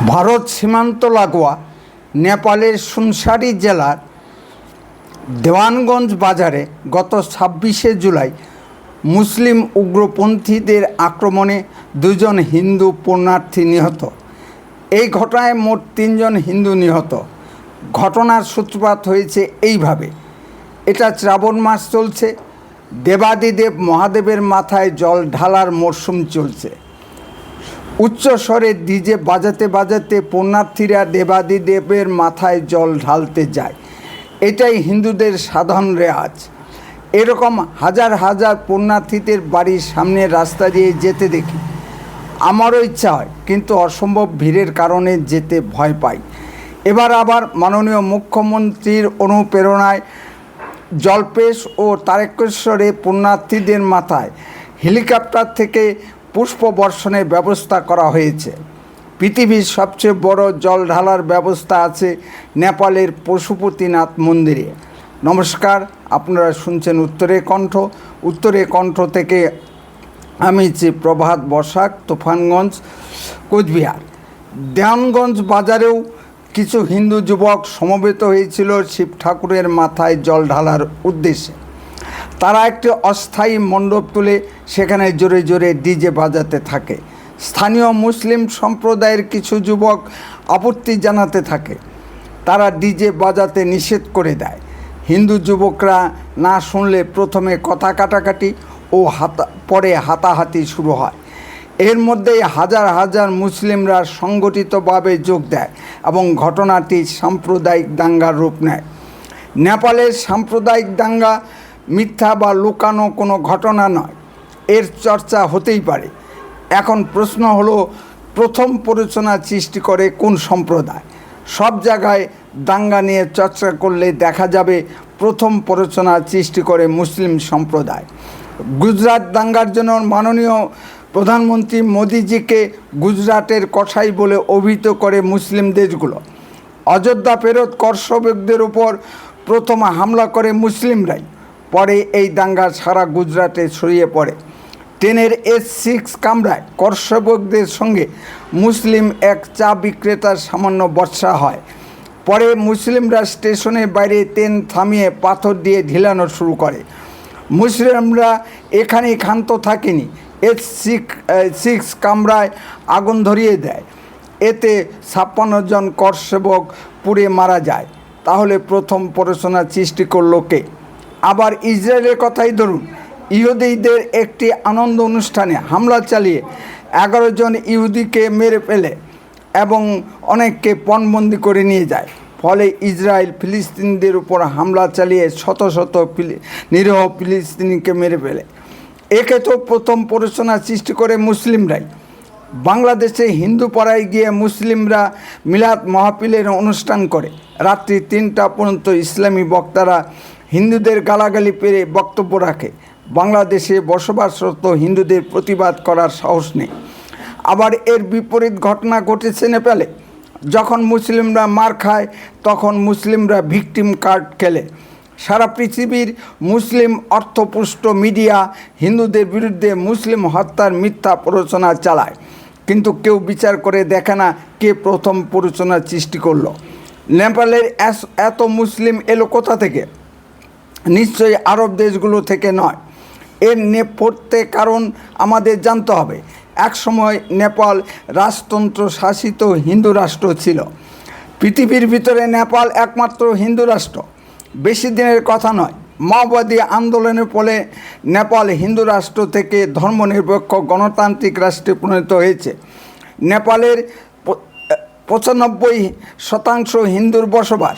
ভারত সীমান্ত লাগোয়া নেপালের সুনসারি জেলার দেওয়ানগঞ্জ বাজারে গত ২৬শে জুলাই মুসলিম উগ্রপন্থীদের আক্রমণে দুজন হিন্দু পুণ্যার্থী নিহত। এই ঘটনায় মোট ৩ জন হিন্দু নিহত। ঘটনার সূত্রপাত হয়েছে এইভাবে। এটা শ্রাবণ মাস চলছে, দেবাদিদেব মহাদেবের মাথায় জল ঢালার মরশুম চলছে। উচ্চ স্বরে ডিজে বাজাতে বাজাতে পুণ্যার্থীরা দেবাদিদেবের মাথায় জল ঢালতে যায়। এটাই হিন্দুদের সাধারণ রেওয়াজ। এরকম হাজার হাজার পুণ্যার্থীদের বাড়ির সামনে রাস্তা দিয়ে যেতে দেখি। আমারও ইচ্ছা হয়, কিন্তু অসম্ভব ভিড়ের কারণে যেতে ভয় পাই। এবার আবার মাননীয় মুখ্যমন্ত্রীর অনুপ্রেরণায় জল্পেশ ও তারকেশ্বরে পুণ্যার্থীদের মাথায় হেলিকপ্টার থেকে পুষ্পবর্ষণের ব্যবস্থা করা হয়েছে। পৃথিবীর সবচেয়ে বড় জল ঢালার ব্যবস্থা আছে নেপালের পশুপতিনাথ মন্দিরে। নমস্কার, আপনারা শুনছেন উত্তরে কণ্ঠ থেকে আমি প্রভাত বসাক, তুফানগঞ্জ, কোচবিহার। দেওয়ানগঞ্জ বাজারেও কিছু হিন্দু যুবক সমবেত হয়েছিল শিব ঠাকুরের মাথায় জল ঢালার উদ্দেশ্যে। তারা একটি অস্থায়ী মণ্ডপ তুলে সেখানে জোরে জোরে ডিজে বাজাতে থাকে। স্থানীয় মুসলিম সম্প্রদায়ের কিছু যুবক আপত্তি জানাতে থাকে। তারা ডিজে বাজাতে নিষেধ করে দেয়। হিন্দু যুবকরা না শুনলে প্রথমে কথা কাটাকাটি ও পরে হাতাহাতি শুরু হয়। এর মধ্যেই হাজার হাজার মুসলিমরা সংগঠিতভাবে যোগ দেয় এবং ঘটনাটি সাম্প্রদায়িক দাঙ্গার রূপ নেয়। নেপালের সাম্প্রদায়িক দাঙ্গা মিথ্যা বা লুকানো কোনো ঘটনা নয়, এর চর্চা হতেই পারে। এখন প্রশ্ন হলো, প্রথম প্ররোচনা সৃষ্টি করে কোন সম্প্রদায়? সব জায়গায় দাঙ্গা নিয়ে চর্চা করলে দেখা যাবে প্রথম প্ররোচনা সৃষ্টি করে মুসলিম সম্প্রদায়। গুজরাট দাঙ্গার জন্য মাননীয় প্রধানমন্ত্রী মোদিজিকে গুজরাটের কসাই বলে অভিহিত করে মুসলিম দেশগুলো। অযোধ্যা ফেরত কর্ষকদের উপর প্রথম হামলা করে মুসলিমরাই। পরে এই দাঙ্গা সারা গুজরাটে ছড়িয়ে পড়ে। ট্রেনের S6 কামরায় কর্ষকদের সঙ্গে মুসলিম এক চা বিক্রেতার সামান্য বচসা হয়। পরে মুসলিমরা স্টেশনের বাইরে ট্রেন থামিয়ে পাথর দিয়ে ঢিলানো শুরু করে। মুসলিমরা এখানেই ক্ষান্ত থাকেনি, S6 কামরায় আগুন ধরিয়ে দেয়। এতে 56 জন কর্ষক পুড়ে মারা যায়। তাহলে প্রথম প্ররোচনা সৃষ্টি করল কে? আবার ইসরায়েলের কথাই ধরুন। ইহুদিদের একটি আনন্দ অনুষ্ঠানে হামলা চালিয়ে 11 জন ইহুদিকে মেরে ফেলে এবং অনেককে পণবন্দি করে নিয়ে যায়। ফলে ইসরায়েল ফিলিস্তিনিদের উপর হামলা চালিয়ে শত শত নিরীহ ফিলিস্তিনিকে মেরে ফেলে। একে তো প্রথম প্ররোচনা সৃষ্টি করে মুসলিমরাই। বাংলাদেশে হিন্দু পাড়ায় গিয়ে মুসলিমরা মিলাদ মাহফিলের অনুষ্ঠান করে। রাত্রি 3টা পর্যন্ত ইসলামী বক্তারা হিন্দুদের গালাগালি পেরে বক্তব্য রাখে। বাংলাদেশে বসবাসরত হিন্দুদের প্রতিবাদ করার সাহস নেই। আবার এর বিপরীত ঘটনা ঘটেছে নেপালে। যখন মুসলিমরা মার খায়, তখন মুসলিমরা ভিকটিম কার্ড খেলে। সারা পৃথিবীর মুসলিম অর্থপুষ্ট মিডিয়া হিন্দুদের বিরুদ্ধে মুসলিম হত্যার মিথ্যা প্ররোচনা চালায়, কিন্তু কেউ বিচার করে দেখে না কে প্রথম প্ররোচনা সৃষ্টি করলো। নেপালের এত মুসলিম এলো কোথা থেকে? নিশ্চয়ই আরব দেশগুলো থেকে নয়। এর নেপথ্যে কারণ আমাদের জানতে হবে। একসময় নেপাল রাজতন্ত্র শাসিত হিন্দু রাষ্ট্র ছিল। পৃথিবীর ভিতরে নেপাল একমাত্র হিন্দু রাষ্ট্র। বেশি দিনের কথা নয়, মাওবাদী আন্দোলনের ফলে নেপাল হিন্দু রাষ্ট্র থেকে ধর্মনিরপেক্ষ গণতান্ত্রিক রাষ্ট্রে পরিণত হয়েছে। নেপালের 95% হিন্দুর বসবাস।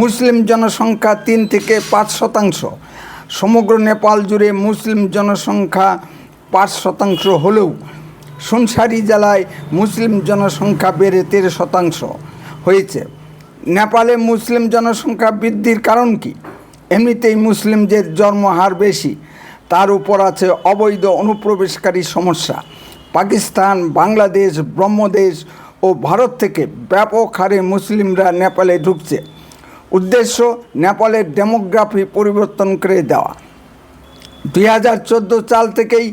মুসলিম জনসংখ্যা 3 থেকে 5%। সমগ্র নেপাল জুড়ে মুসলিম জনসংখ্যা 5% হলেও সুনসারি জেলায় মুসলিম জনসংখ্যা বেড়ে 13% হয়েছে। নেপালে মুসলিম জনসংখ্যা বৃদ্ধির কারণ কি? এমনিতেই মুসলিমদের জন্মহার বেশি, তার উপর আছে অবৈধ অনুপ্রবেশকারী সমস্যা। পাকিস্তান, বাংলাদেশ, ব্রহ্মদেশ ও ভারত থেকে ব্যাপক হারে মুসলিমরা নেপালে ঢুকছে। উদ্দেশ্য নেপালের ডেমোগ্রাফি পরিবর্তন করে দেওয়া। 2014 সাল থেকেই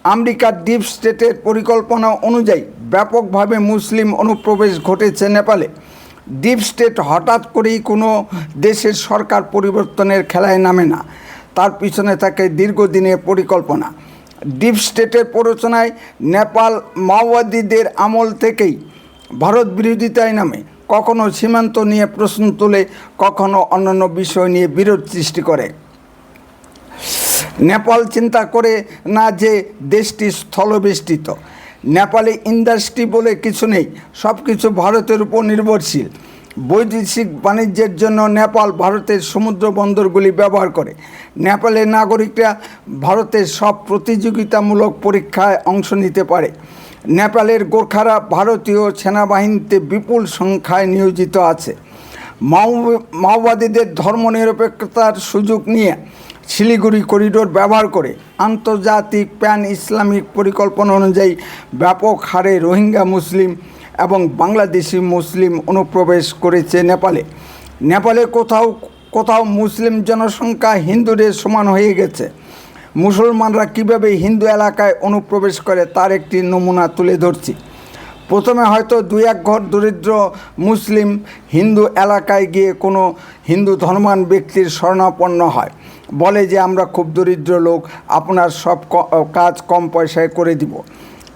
আমেরিকার ডিপ স্টেটের পরিকল্পনা অনুযায়ী ব্যাপকভাবে মুসলিম অনুপ্রবেশ ঘটেছে নেপালে। ডিপ স্টেট হঠাৎ করেই কোনো দেশের সরকার পরিবর্তনের খেলায় নামে না, তার পিছনে থাকে দীর্ঘদিনের পরিকল্পনা। ডিপ স্টেটের প্ররোচনায় নেপাল মাওবাদীদের আমল থেকেই ভারত বিরোধিতায় নামে, কখনো সীমান্ত নিয়ে প্রশ্ন তোলে, কখনো অন্যান্য বিষয় নিয়ে বিরোধ সৃষ্টি করে। নেপাল চিন্তা করে না যে দেশটি স্থলবেষ্টিত। নেপালে ইন্ডাস্ট্রি বলে কিছু নেই, সব কিছু ভারতের উপর নির্ভরশীল। বৈদেশিক বাণিজ্যের জন্য নেপাল ভারতের সমুদ্র বন্দরগুলি ব্যবহার করে। নেপালের নাগরিকরা ভারতের সব প্রতিযোগিতামূলক পরীক্ষায় অংশ নিতে পারে। নেপালের গোর্খারা ভারতীয় সেনাবাহিনীতে বিপুল সংখ্যায় নিয়োজিত আছে। মাওবাদীদের ধর্মনিরপেক্ষতার সুযোগ নিয়ে শিলিগুড়ি করিডোর ব্যবহার করে আন্তর্জাতিক প্যান ইসলামিক পরিকল্পনা অনুযায়ী ব্যাপক হারে রোহিঙ্গা মুসলিম এবং বাংলাদেশি মুসলিম অনুপ্রবেশ করেছে নেপালে। নেপালে কোথাও কোথাও মুসলিম জনসংখ্যা হিন্দুদের সমান হয়ে গেছে। মুসলমানরা কীভাবে হিন্দু এলাকায় অনুপ্রবেশ করে তার একটি নমুনা তুলে ধরছি। প্রথমে হয়তো দুই এক ঘর দরিদ্র মুসলিম হিন্দু এলাকায় গিয়ে কোনো হিন্দু ধর্মান ব্যক্তির শরণাপন্ন হয়, বলে যে আমরা খুব দরিদ্র লোক, আপনার সব কাজ কম পয়সায় করে দিব।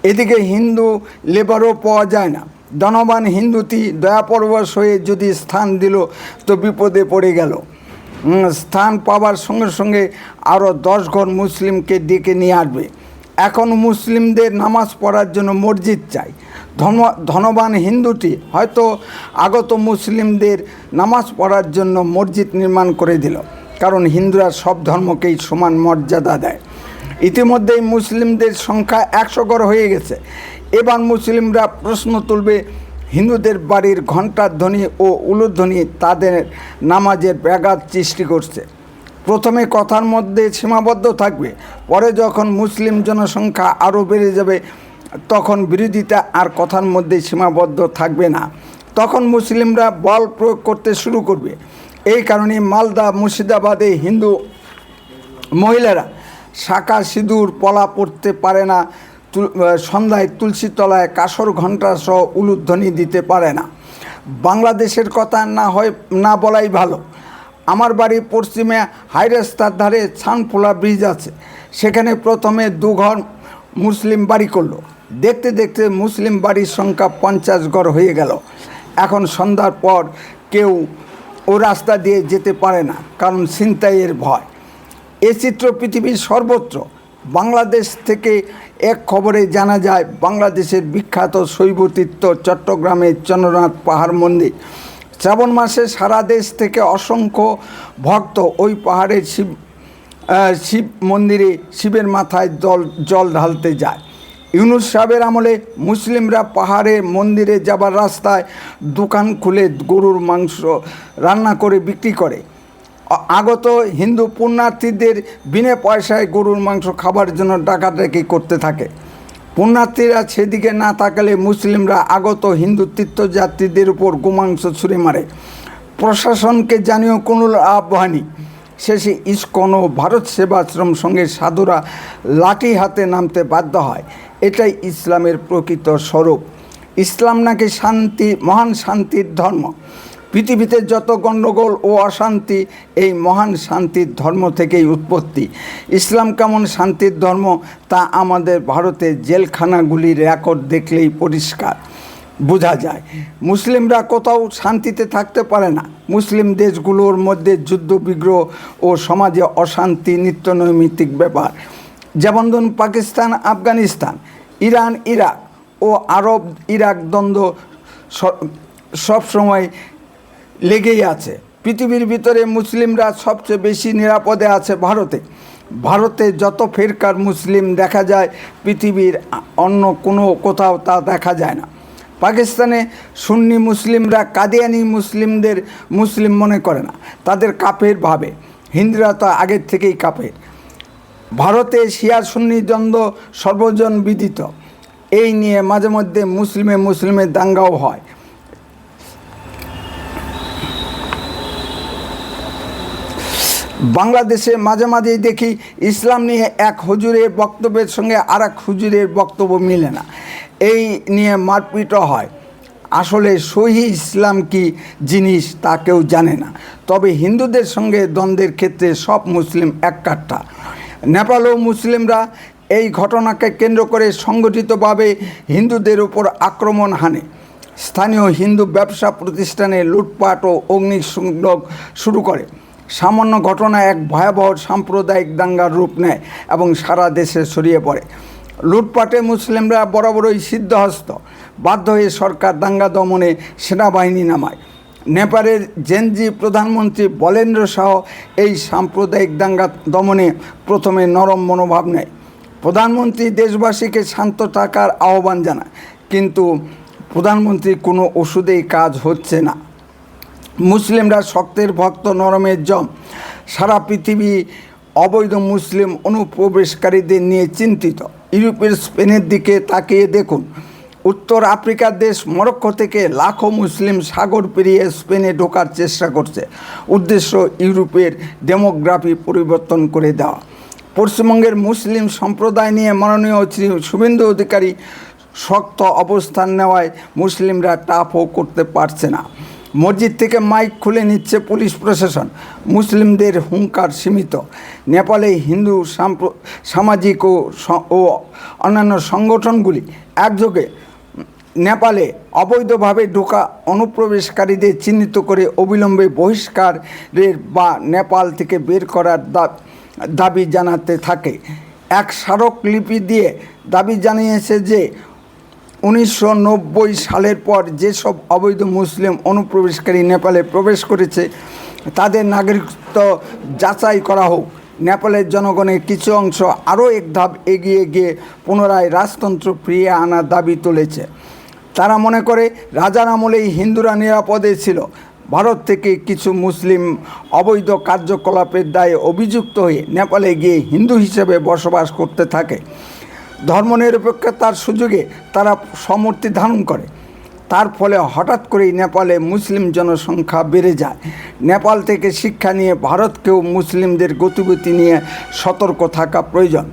এদিকে হিন্দু লেবারও পাওয়া যায় না। ধনবান হিন্দুটি দয়াপরবশ হয়ে যদি স্থান দিল তো বিপদে পড়ে গেল। স্থান পাওয়ার সঙ্গে সঙ্গে আরও 10 ঘর মুসলিমকে ডেকে নিয়ে আসবে। এখন মুসলিমদের নামাজ পড়ার জন্য মসজিদ চাই। ধনবান হিন্দুটি হয়তো আগত মুসলিমদের নামাজ পড়ার জন্য মসজিদ নির্মাণ করে দিল, কারণ হিন্দুরা সব ধর্মকেই সমান মর্যাদা দেয়। ইতিমধ্যেই মুসলিমদের সংখ্যা 100 ঘর হয়ে গেছে। এবার মুসলিমরা প্রশ্ন তুলবে, হিন্দুদের বাড়ির ঘণ্টার ধ্বনি ও উলুধ্বনি তাদের নামাজের ব্যাঘাত সৃষ্টি করছে। প্রথমে কথার মধ্যে সীমাবদ্ধ থাকবে, পরে যখন মুসলিম জনসংখ্যা আরও বেড়ে যাবে তখন বিরোধিতা আর কথার মধ্যে সীমাবদ্ধ থাকবে না। তখন মুসলিমরা বল প্রয়োগ করতে শুরু করবে। এই কারণে মালদা মুর্শিদাবাদে হিন্দু মহিলারা শাঁখা সিঁদুর পলা পড়তে পারে না, সন্ধ্যায় তুলসী তলায় কাসর ঘণ্টা সহ উলুধ্বনি দিতে পারে না। বাংলাদেশের কথা না বলাই ভালো। আমার বাড়ি পশ্চিমে হাই রাস্তার ধারে ছানফোলা ব্রিজ আছে। সেখানে প্রথমে 2 ঘর মুসলিম বাড়ি করলো। দেখতে দেখতে মুসলিম বাড়ির সংখ্যা 50 ঘর হয়ে গেল। এখন সন্ধ্যার পর কেউ ও রাস্তা দিয়ে যেতে পারে না, কারণ ছিনতাইয়ের ভয়। এ চিত্র পৃথিবীর সর্বত্র। বাংলাদেশ থেকে এক খবরে জানা যায়, বাংলাদেশের বিখ্যাত শৈব তীর্থ চট্টগ্রামের চন্দ্রনাথ পাহাড় মন্দির। শ্রাবণ মাসে সারা দেশ থেকে অসংখ্য ভক্ত ওই পাহাড়ের শিব মন্দিরে শিবের মাথায় জল ঢালতে যায়। ইউনুস সাহেবের আমলে মুসলিমরা পাহাড়ের মন্দিরে যাবার রাস্তায় দোকান খুলে গরুর মাংস রান্না করে বিক্রি করে। আগত হিন্দু পুণ্যার্থীদের বিনা পয়সায় গরুর মাংস খাবার জন্য ডাকাডাকি করতে থাকে। পুণ্যার্থীরা সেদিকে না তাকালে মুসলিমরা আগত হিন্দু তীর্থযাত্রীদের উপর গোমাংস ছুঁড়ে মারে। প্রশাসনকে জানিয়েও কোনো লাভ হয়নি। শেষে ইসকন ও ভারত সেবাশ্রম সঙ্গে সাধুরা লাঠি হাতে নামতে বাধ্য হয়। এটাই ইসলামের প্রকৃত স্বরূপ। ইসলাম নাকি শান্তি, মহান শান্তির ধর্ম। পৃথিবীতে যত গণ্ডগোল ও অশান্তি এই মহান শান্তির ধর্ম থেকেই উৎপত্তি। ইসলাম কেমন শান্তির ধর্ম তা আমাদের ভারতের জেলখানাগুলির রেকর্ড দেখলেই পরিষ্কার বোঝা যায়। মুসলিমরা কোথাও শান্তিতে থাকতে পারে না। মুসলিম দেশগুলোর মধ্যে যুদ্ধ বিগ্রহ ও সমাজে অশান্তি নিত্যনৈমিত্তিক ব্যাপার। যেমন ধরুন পাকিস্তান, আফগানিস্তান, ইরান, ইরাক ও আরব ইরাক দ্বন্দ্ব সবসময় লেগেই আছে। পৃথিবীর ভিতরে মুসলিমরা সবচেয়ে বেশি নিরাপদে আছে ভারতে। ভারতে যত ফিরকার মুসলিম দেখা যায়, পৃথিবীর অন্য কোনো কোথাও তা দেখা যায় না। পাকিস্তানে সুন্নি মুসলিমরা কাদিয়ানি মুসলিমদের মুসলিম মনে করে না, তাদের কাফের ভাবে। হিন্দুরা তো আগের থেকেই কাফের। ভারতে শিয়া সুন্নি দ্বন্দ্ব সর্বজন বিদিত। এই নিয়ে মাঝে মধ্যে মুসলিমে দাঙ্গাও হয়। বাংলাদেশে মাঝে মাঝেই দেখি ইসলাম নিয়ে এক হুজুরের বক্তব্যের সঙ্গে আর এক হুজুরের বক্তব্য মিলে না, এই নিয়ে মারপিটও হয়। আসলে সহি ইসলাম কি জিনিস তা কেউ জানে না। তবে হিন্দুদের সঙ্গে দ্বন্দ্বের ক্ষেত্রে সব মুসলিম এককাট্টা। নেপালেও মুসলিমরা এই ঘটনাকে কেন্দ্র করে সংগঠিতভাবে হিন্দুদের উপর আক্রমণ হানে। স্থানীয় হিন্দু ব্যবসা প্রতিষ্ঠানে লুটপাট ও অগ্নিসংযোগ শুরু করে। সামান্য ঘটনা এক ভয়াবহ সাম্প্রদায়িক দাঙ্গার রূপ নেয় এবং সারা দেশে ছড়িয়ে পড়ে। লুটপাটে মুসলিমরা বরাবরই সিদ্ধহস্ত। বাধ্য হয়ে সরকার দাঙ্গা দমনে সেনাবাহিনী নামায়। নেপালের জেনজি প্রধানমন্ত্রী বলেন্দ্র শাহ এই সাম্প্রদায়িক দাঙ্গা দমনে প্রথমে নরম মনোভাব নেয়। প্রধানমন্ত্রী দেশবাসীকে শান্ত থাকার আহ্বান জানায়, কিন্তু প্রধানমন্ত্রীর কোনো ওষুধেই কাজ হচ্ছে না। মুসলিমরা শক্তের ভক্ত, নরমের জম। সারা পৃথিবী অবৈধ মুসলিম অনুপ্রবেশকারীদের নিয়ে চিন্তিত। ইউরোপের স্পেনের দিকে তাকিয়ে দেখুন। উত্তর আফ্রিকার দেশ মরক্কো থেকে লাখো মুসলিম সাগর পেরিয়ে স্পেনে ঢোকার চেষ্টা করছে। উদ্দেশ্য ইউরোপের ডেমোগ্রাফি পরিবর্তন করে দেওয়া। পশ্চিমবঙ্গের মুসলিম সম্প্রদায় নিয়ে মাননীয় শ্রী শুভেন্দু অধিকারী শক্ত অবস্থান নেওয়ায় মুসলিমরা টাফও করতে পারছে না। মসজিদ থেকে মাইক খুলে নিচ্ছে পুলিশ প্রশাসন। মুসলিমদের হুঙ্কার সীমিত। নেপালে হিন্দু সামাজিক ও অন্যান্য সংগঠনগুলি একযোগে নেপালে অবৈধভাবে ঢোকা অনুপ্রবেশকারীদের চিহ্নিত করে অবিলম্বে বহিষ্কারের বা নেপাল থেকে বের করার দাবি জানাতে থাকে। এক স্মারকলিপি দিয়ে দাবি জানিয়েছে যে 1990 সালের পর যেসব অবৈধ মুসলিম অনুপ্রবেশকারী নেপালে প্রবেশ করেছে তাদের নাগরিকত্ব যাচাই করা হোক। নেপালের জনগণের কিছু অংশ আরও এক ধাপ এগিয়ে গিয়ে পুনরায় রাজতন্ত্র ফিরিয়ে আনার দাবি তুলেছে। তারা মনে করে রাজার আমলেই হিন্দুরা নিরাপদে ছিল। ভারত থেকে কিছু মুসলিম অবৈধ কার্যকলাপের দায়ে অভিযুক্ত হয়ে নেপালে গিয়ে হিন্দু হিসেবে বসবাস করতে থাকে। ধর্মনিরপেক্ষতার সুযোগে তারা সমর্থি ধারণ করে। তার ফলে হঠাৎ করেই নেপালে মুসলিম জনসংখ্যা বেড়ে যায়। নেপাল থেকে শিক্ষা নিয়ে ভারতকেও মুসলিমদের গতিবিধি নিয়ে সতর্ক থাকা প্রয়োজন।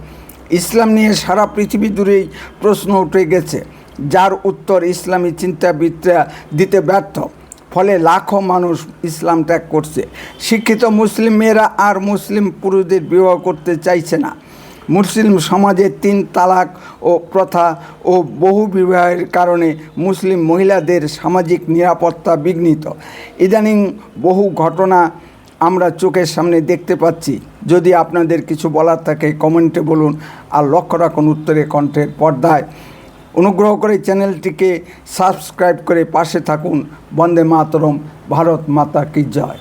ইসলাম নিয়ে সারা পৃথিবী জুড়েই প্রশ্ন উঠে গেছে, যার উত্তর ইসলামী চিন্তাবিদরা দিতে ব্যর্থ। ফলে লাখো মানুষ ইসলাম ত্যাগ করছে। শিক্ষিত মুসলিম মেয়েরা আর মুসলিম পুরুষদের বিবাহ করতে চাইছে না। মুসলিম সমাজে 3 তালাক ও প্রথা ও বহু বিবাহের কারণে মুসলিম মহিলাদের সামাজিক নিরাপত্তা বিঘ্নিত। ইদানিং বহু ঘটনা আমরা চোখের সামনে দেখতে পাচ্ছি। যদি আপনাদের কিছু বলার থাকে কমেন্টে বলুন, আর লক্ষ্য রাখুন উত্তরে কণ্ঠের পর্দায়। অনুগ্রহ করে চ্যানেলটিকে সাবস্ক্রাইব করে পাশে থাকুন। বন্দে মাতরম। ভারত মাতা কি জয়।